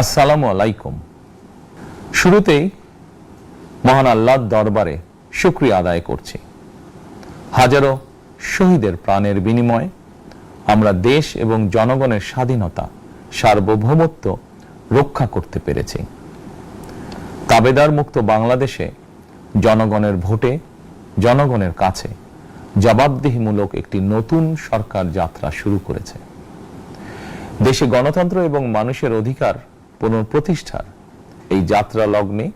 আসসালামু আলাইকুম। শুরুতেই মহান আল্লাহর দরবারে শুকরিয়া আদায় করছি। হাজারো শহীদের প্রাণের বিনিময়ে আমরা দেশ এবং জনগণের স্বাধীনতা, সার্বভৌমত্ব রক্ষা করতে পেরেছি। তাবেদার মুক্ত বাংলাদেশে জনগণের ভোটে জনগণের কাছে জবাবদিহিমূলক একটি নতুন সরকার যাত্রা শুরু করেছে। দেশে গণতন্ত্র এবং মানুষের অধিকার পুনঃপ্রতিষ্ঠার এই যাত্রা লগ্নে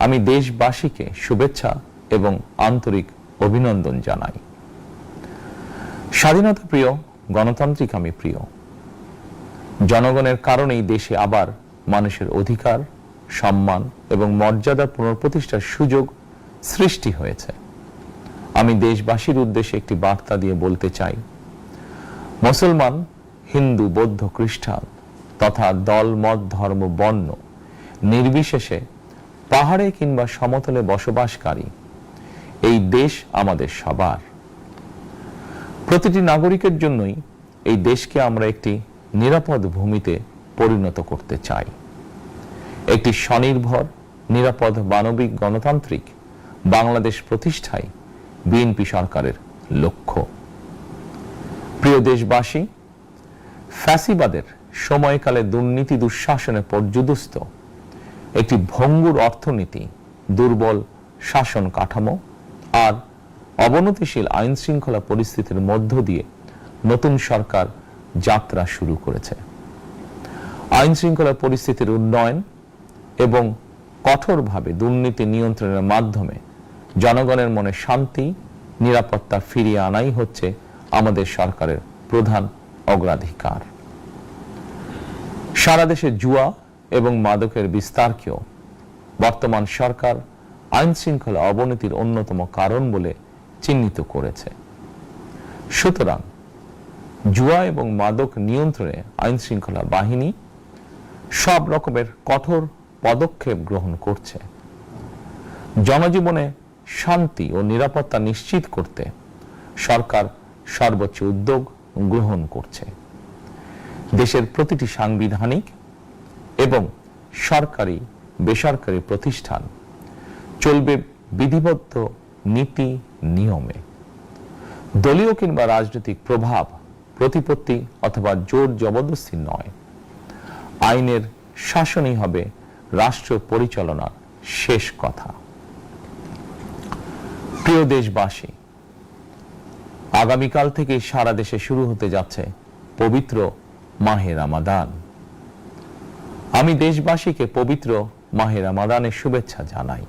আমি দেশবাসীকে শুভেচ্ছা এবং আন্তরিক অভিনন্দন জানাই। স্বাধীনতা প্রিয়, গণতান্ত্রিক আমি প্রিয়। জনগণের কারণেই দেশে আবার মানুষের অধিকার, সম্মান এবং মর্যাদার পুনঃপ্রতিষ্ঠার সুযোগ সৃষ্টি হয়েছে। আমি দেশবাসীর উদ্দেশ্যে একটি বার্তা দিয়ে বলতে চাই, মুসলমান, হিন্দু, বৌদ্ধ, খ্রিস্টান তথা দল, মত, ধর্ম, বর্ণ নির্বিশেষে পাহাড়ে কিংবা সমতলে বসবাসকারী এই দেশ আমাদের সবার। প্রতিটি নাগরিকের জন্যই এই দেশকে আমরা একটি নিরাপদ ভূমিতে পরিণত করতে চাই। একটি স্বনির্ভর, নিরাপদ, মানবিক, গণতান্ত্রিক বাংলাদেশ প্রতিষ্ঠাই বিএনপি সরকারের লক্ষ্য। প্রিয় দেশবাসী, ফ্যাসিবাদের সময়কালে দুর্নীতি, দুঃশাসনে পর্যুদস্ত একটি ভঙ্গুর অর্থনীতি, দুর্বল শাসন কাঠামো আর অবনতিশীল আইন শৃঙ্খলা পরিস্থিতির মধ্য দিয়ে নতুন সরকার যাত্রা শুরু করেছে। আইন শৃঙ্খলা পরিস্থিতির উন্নয়ন এবং কঠোরভাবে দুর্নীতি নিয়ন্ত্রণের মাধ্যমে জনগণের মনে শান্তি, নিরাপত্তা ফিরিয়ে আনাই হচ্ছে আমাদের সরকারের প্রধান অগ্রাধিকার। সারা দেশে জুয়া এবং মাদকের বিস্তারকেও বর্তমান সরকার আইন শৃঙ্খলা অবনতির অন্যতম কারণ বলে চিহ্নিত করেছে। সুতরাং জুয়া এবং মাদক নিয়ন্ত্রণে আইন শৃঙ্খলা বাহিনী সব রকমের কঠোর পদক্ষেপ গ্রহণ করছে। জনজীবনে শান্তি ও নিরাপত্তা নিশ্চিত করতে সরকার সর্বোচ্চ উদ্যোগ গ্রহণ করছে। দেশের প্রতিটি সাংবিধানিক এবং সরকারি, বেসরকারি প্রতিষ্ঠান চলবে বিধিবদ্ধ নীতি নিয়মে। দলীয় কিংবা রাজনৈতিক প্রভাব, প্রতিপত্তি অথবা জোর জবরদস্তি নয়। আইনের শাসনই হবে রাষ্ট্র পরিচালনার শেষ কথা। প্রিয় দেশবাসী, আগামীকাল থেকে সারা দেশে শুরু হতে যাচ্ছে পবিত্র মাহে রমাদান। আমি দেশবাসীকে পবিত্র মাহে রমাদানের শুভেচ্ছা জানাই।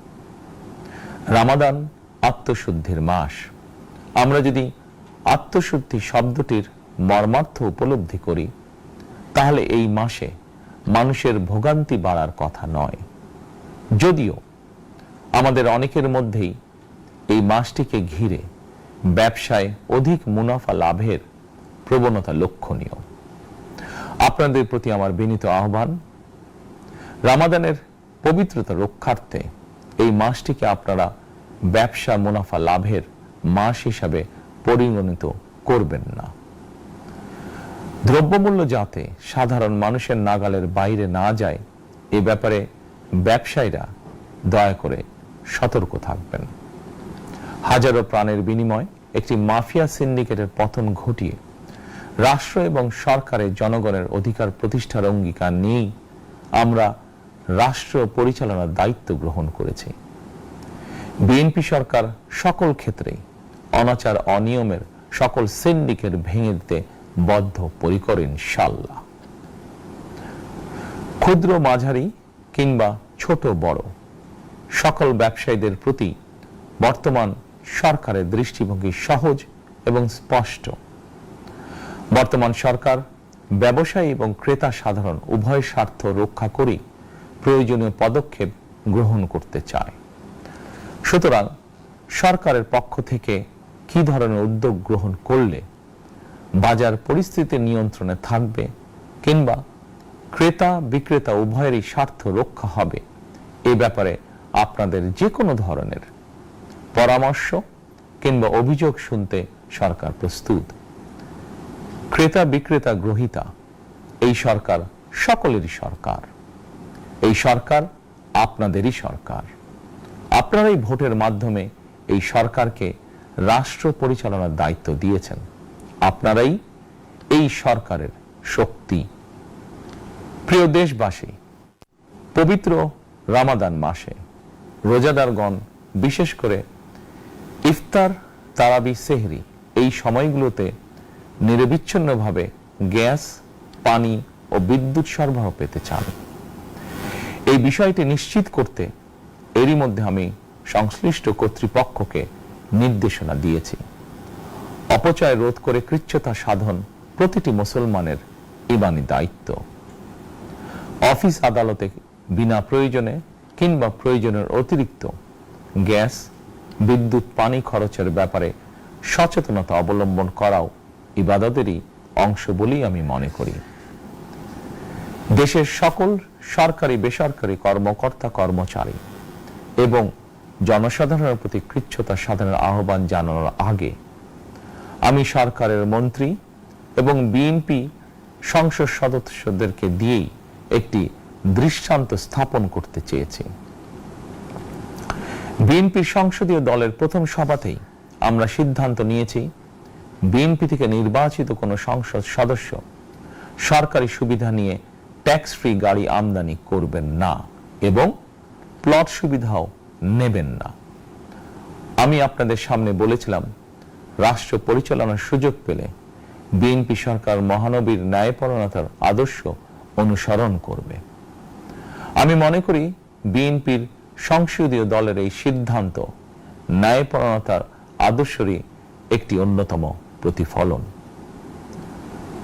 রমাদান আত্মশুদ্ধির মাস। আমরা যদি আত্মশুদ্ধি শব্দটির মর্মার্থ উপলব্ধি করি, তাহলে এই মাসে মানুষের ভোগান্তি বাড়ার কথা নয়। যদিও আমাদের অনেকের মধ্যেই এই মাসটিকে ঘিরে ব্যবসায় অধিক মুনাফা লাভের প্রবণতা লক্ষণীয়। আপনাদের প্রতি আমার বিনীত আহ্বান, রমাদানের পবিত্রতা রক্ষার্থে এই মাসটিকে আপনারা ব্যবসা মুনাফা লাভের মাস হিসাবে পরিগণিত করবেন না। দ্রব্যমূল্য যাতে সাধারণ মানুষের নাগালের বাইরে না যায়, এ ব্যাপারে ব্যবসায়ীরা দয়া করে সতর্ক থাকবেন। হাজারো প্রাণের বিনিময়ে একটি মাফিয়া সিন্ডিকেটের পতন ঘটিয়ে রাষ্ট্র এবং সরকারের জনগণের অধিকার প্রতিষ্ঠার অঙ্গীকার নিয়েই আমরা রাষ্ট্র পরিচালনার দায়িত্ব গ্রহণ করেছি। বিএনপি সরকার সকল ক্ষেত্রেই অনাচার, অনিয়মের সকল সিন্ডিকেট ভেঙে দিতে বদ্ধপরিকর ইনশাআল্লাহ। ক্ষুদ্র, মাঝারি কিংবা ছোট বড় সকল ব্যবসায়ীদের প্রতি বর্তমান সরকারের দৃষ্টিভঙ্গি সহজ এবং স্পষ্ট। বর্তমান সরকার ব্যবসায়ী এবং ক্রেতা সাধারণ উভয় স্বার্থ রক্ষা করে প্রয়োজনীয় পদক্ষেপ গ্রহণ করতে চায়। সুতরাং সরকারের পক্ষ থেকে কি ধরনের উদ্যোগ গ্রহণ করলে বাজার পরিস্থিতি নিয়ন্ত্রণে থাকবে কিংবা ক্রেতা বিক্রেতা উভয়েরই স্বার্থ রক্ষা হবে, এ ব্যাপারে আপনাদের যে কোনো ধরনের পরামর্শ কিংবা অভিযোগ শুনতে সরকার প্রস্তুত। ক্রেতা বিক্রেতা গ্রহীতা এই সরকার সকলেরই সরকার। এই সরকার আপনাদেরই সরকার। আপনারাই ভোটের মাধ্যমে এই সরকারকে রাষ্ট্র পরিচালনার দায়িত্ব দিয়েছেন। আপনারাই এই সরকারের শক্তি। প্রিয় দেশবাসী, পবিত্র রমাদান মাসে রোজাদারগণ বিশেষ করে ইফতার, তারাবি, সেহরি এই সময়গুলোতে নিরবিচ্ছিন্নভাবে গ্যাস, পানি ও বিদ্যুৎ সরবরাহ পেতে চান। এই বিষয়টি নিশ্চিত করতে এরই মধ্যে আমি সংশ্লিষ্ট কর্তৃপক্ষকে নির্দেশনা দিয়েছি। অপচয় রোধ করে কৃচ্ছতা সাধন প্রতিটি মুসলমানের ঈমানি দায়িত্ব। অফিস আদালতে বিনা প্রয়োজনে কিংবা প্রয়োজনের অতিরিক্ত গ্যাস, বিদ্যুৎ, পানি খরচের ব্যাপারে সচেতনতা অবলম্বন করাও ইবাদতেরই অংশ বলেই আমি মনে করি। দেশের সকল সরকারি, বেসরকারি কর্মকর্তা, কর্মচারী এবং জনসাধারণের প্রতি কৃচ্ছতা সাধনের আহ্বান জানানোর আগে আমি সরকারের মন্ত্রী এবং বিএনপি সংসদ সদস্যদেরকে দিয়েই একটি দৃষ্টান্ত স্থাপন করতে চেয়েছি। বিএনপি সংসদীয় দলের প্রথম সভাতেই আমরা সিদ্ধান্ত নিয়েছি, বিএনপি থেকে নির্বাচিত কোনো সংসদ সদস্য সরকারি সুবিধা নিয়ে ট্যাক্স ফ্রি গাড়ি আমদানি করবেন না এবং প্লট সুবিধাও নেবেন না। আমি আপনাদের সামনে বলেছিলাম, রাষ্ট্র পরিচালনার সুযোগ পেলে বিএনপি সরকার মহানবীর ন্যায়পরায়ণতার আদর্শ অনুসরণ করবে। আমি মনে করি বিএনপির সংসদীয় দলের এই সিদ্ধান্ত ন্যায়পরায়ণতার আদর্শেরই একটি অন্যতম প্রতিফলন।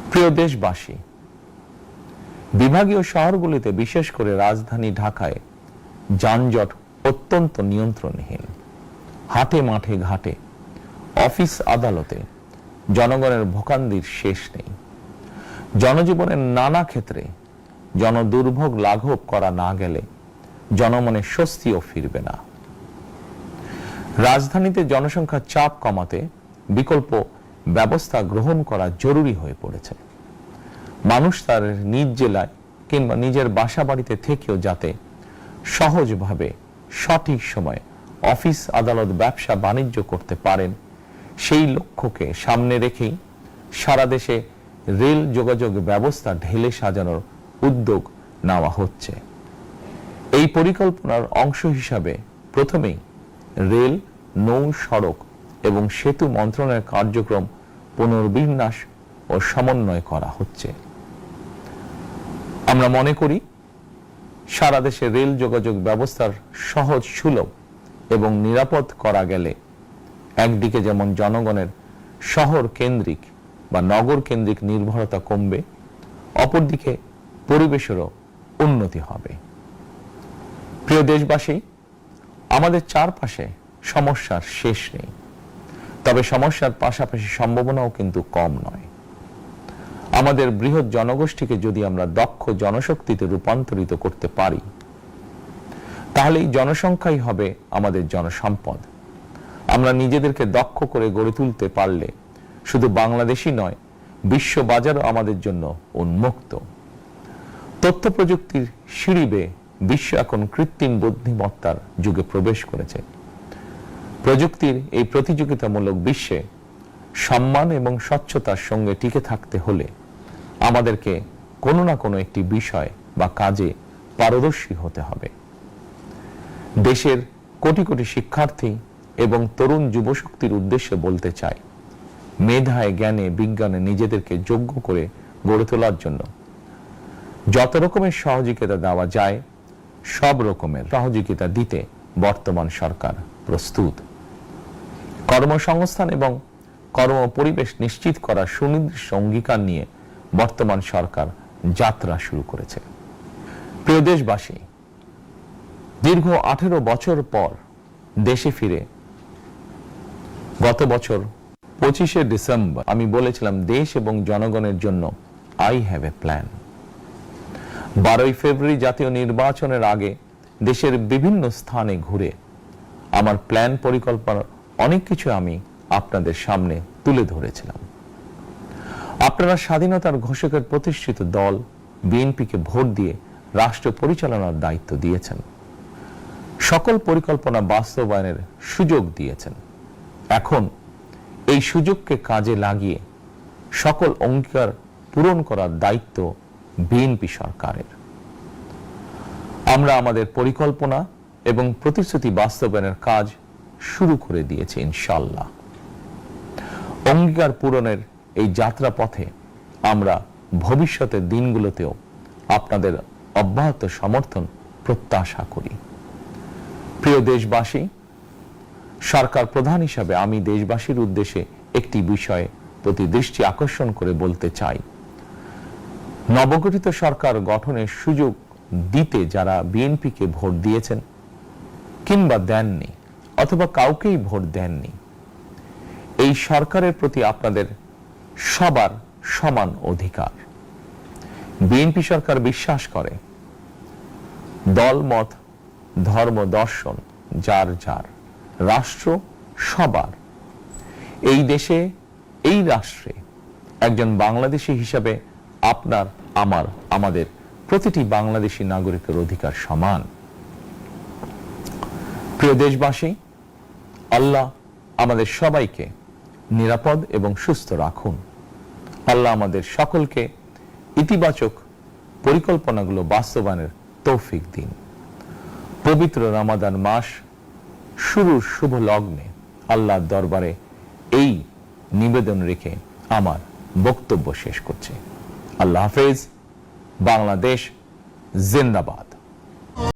প্রিয় দেশবাসী, বিভাগীয় শহরগুলিতে বিশেষ করে রাজধানী ঢাকায় যানজট অত্যন্ত নিয়ন্ত্রণহীন। হাটে, মাঠে, ঘাটে, অফিস, আদালতে জনগণের ভোগান্তির শেষ নেই। জনজীবনের নানা ক্ষেত্রে জনদুর্ভোগ লাঘব করা না গেলে জনমনে স্বস্তিও ফিরবে না। রাজধানীতে জনসংখ্যার চাপ কমাতে বিকল্প ব্যবস্থা গ্রহণ করা জরুরি হয়ে পড়েছে। মানুষ তার নিজ জেলায় কিংবা নিজের বাসা বাড়িতে থেকেও যাতে সহজভাবে সঠিক সময়ে অফিস, আদালত, ব্যবসা বাণিজ্য করতে পারেন, সেই লক্ষ্যকে সামনে রেখেই সারা দেশে রেল যোগাযোগ ব্যবস্থা ঢেলে সাজানোর উদ্যোগ নেওয়া হচ্ছে। এই পরিকল্পনার অংশ হিসাবে প্রথমেই রেল, নৌ, সড়ক এবং সেতু মন্ত্রণালয়ের কার্যক্রম পুনর্বিন্যাস ও সমন্বয় করা হচ্ছে। আমরা মনে করি সারা দেশে রেল যোগাযোগ ব্যবস্থার সহজ, সুলভ এবং নিরাপদ করা গেলে একদিকে যেমন জনগণের শহর কেন্দ্রিক বা নগর কেন্দ্রিক নির্ভরতা কমবে, অপরদিকে পরিবেশেরও উন্নতি হবে। প্রিয় দেশবাসী, আমাদের চারপাশে সমস্যার শেষ নেই, তবে সমস্যার পাশাপাশি সম্ভাবনাও কিন্তু কম নয়। আমাদের বৃহৎ জনগোষ্ঠীকে যদি আমরা দক্ষ জনশক্তিতে রূপান্তরিত করতে পারি, তাহলে এই জনসংখ্যাই হবে আমাদের জনসম্পদ। আমরা নিজেদেরকে দক্ষ করে গড়ে তুলতে পারলে শুধু বাংলাদেশই নয়, বিশ্ব বাজারও আমাদের জন্য উন্মুক্ত। তথ্য প্রযুক্তির সিঁড়ি বেয়ে বিশ্ব এখন কৃত্রিম বুদ্ধিমত্তার যুগে প্রবেশ করেছে। প্রযুক্তির এই প্রতিযোগিতামূলক বিশ্বে সম্মান এবং স্বচ্ছতার সঙ্গে টিকে থাকতে হলে আমাদেরকে কোনো না কোনো একটি বিষয় বা কাজে পারদর্শী হতে হবে। দেশের কোটি কোটি শিক্ষার্থী এবং তরুণ যুবশক্তির উদ্দেশ্যে বলতে চাই, মেধায়, জ্ঞানে, বিজ্ঞানে নিজেদেরকে যোগ্য করে গড়ে তোলার জন্য যত রকমের সহযোগিতা দেওয়া যায়, সব রকমের সহযোগিতা দিতে বর্তমান সরকার প্রস্তুত। কর্মসংস্থান এবং কর্ম পরিবেশ নিশ্চিত করার সুনির্দিষ্ট অঙ্গীকার নিয়ে বর্তমান সরকার যাত্রা শুরু করেছে। প্রিয় দেশবাসী, দীর্ঘ 18 বছর পর দেশে ফিরে গত বছর 25শে ডিসেম্বর আমি বলেছিলাম, দেশ এবং জনগণের জন্য আই হ্যাভ এ প্ল্যান। 12ই ফেব্রুয়ারি জাতীয় নির্বাচনের আগে দেশের বিভিন্ন স্থানে ঘুরে আমার প্ল্যান, পরিকল্পনার অনেক কিছু আমি আপনাদের সামনে তুলে ধরেছিলাম। আপনারা স্বাধীনতার ঘোষকের প্রতিষ্ঠিত দল বিএনপিকে ভোট দিয়ে রাষ্ট্র পরিচালনার দায়িত্ব দিয়েছেন, সকল পরিকল্পনা বাস্তবায়নের সুযোগ দিয়েছেন। এখন এই সুযোগকে কাজে লাগিয়ে সকল অঙ্গীকার পূরণ করার দায়িত্ব বিএনপি সরকারের। আমরা আমাদের পরিকল্পনা এবং প্রতিশ্রুতি বাস্তবায়নের কাজ শুরু করে দিয়েছি ইনশাআল্লাহ। অঙ্গীকার পূরণের এই যাত্রা পথে আমরা ভবিষ্যতের দিনগুলোতেও আপনাদের অব্যাহত সমর্থন প্রত্যাশা করি। প্রিয় দেশবাসী, সরকার প্রধান হিসাবে আমি দেশবাসীর উদ্দেশ্যে একটি বিষয়ে প্রতি দৃষ্টি আকর্ষণ করে বলতে চাই। নবগঠিত সরকার গঠনের সুযোগ দিতে যারা বিএনপিকে ভোট দিয়েছেন কিংবা দেননি অথবা কাউকেই ভোট দেননি, এই সরকারের প্রতি আপনাদের সবার সমান অধিকার। বিএনপি সরকার বিশ্বাস করে দলমত, ধর্ম, দর্শন যার যার, রাষ্ট্র সবার। এই দেশে, এই রাষ্ট্রে একজন বাংলাদেশী হিসাবে আপনার, আমার, আমাদের প্রতিটি বাংলাদেশী নাগরিকের অধিকার সমান। প্রিয় দেশবাসী, আল্লাহ আমাদের সবাইকে নিরাপদ এবং সুস্থ রাখুন। আল্লাহ আমাদের সকলকে ইতিবাচক পরিকল্পনাগুলো বাস্তবায়নের তৌফিক দিন। পবিত্র রমাদান মাস শুরুর শুভ লগ্নে আল্লাহর দরবারে এই নিবেদন রেখে আমার বক্তব্য শেষ করছি। আল্লাহ হাফেজ। বাংলাদেশ জিন্দাবাদ।